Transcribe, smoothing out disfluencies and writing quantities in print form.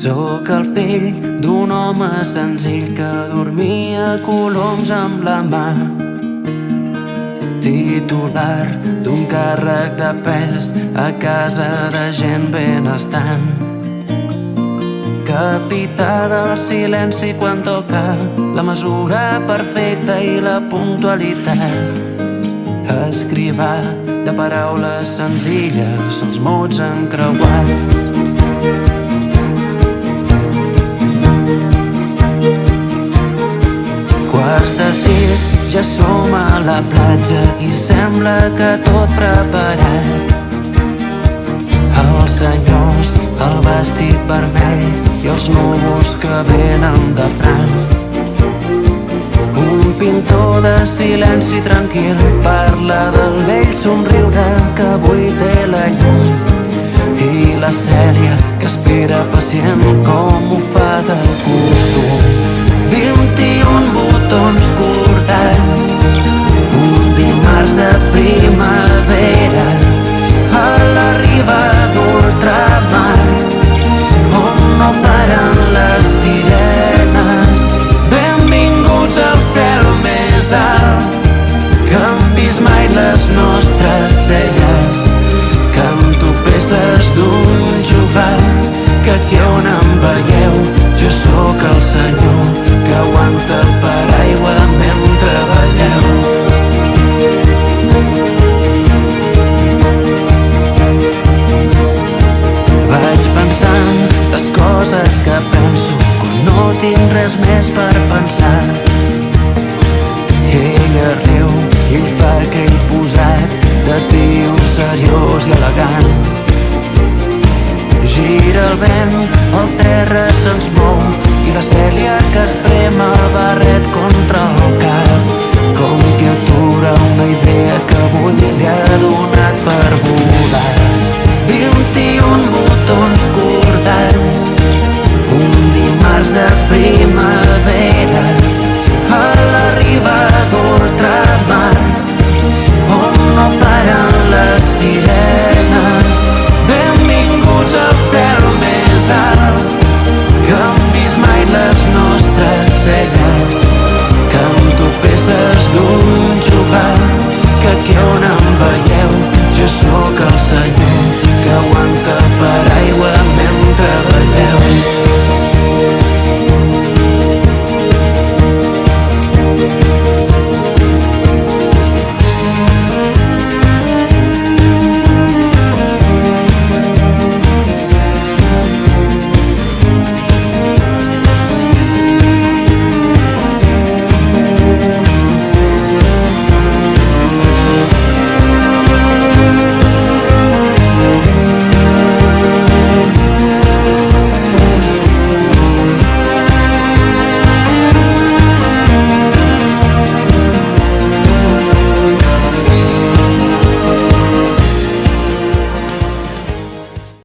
Sóc el fill d'un home senzill que dormia coloms amb la mà, titular d'un càrrec de pes a casa de gent benestant, capità del silenci quan toca la mesura perfecta i la puntualitat, escrivà de paraules senzilles els mots encreuats. Quarts de 6, ja som a la platja i sembla que tot preparat. Els senyors, el vestit vermell i els núvols que venen de franc. Un pintor de silenci tranquil parla del vell somriure que avui té la llum, i la Cèlia que espera pacient com ho fa de costum. 21 botons cordats, un dimarts de primavera a la riba d'ultramar, on no paren les sirenes. Benvinguts al cel més alt, que han vist mai les nostres celles. Canto peces d'un jugat, que aquí on em veieu jo sóc el senyor que aguanta el paraigua mentre balleu. Vaig pensant les coses que penso quan no tinc res més per pensar. Ella riu i ell fa aquell posat de tio seriós i elegant. Gira el vent, el terra se'ns mou i la Cèlia que es prema el barret contra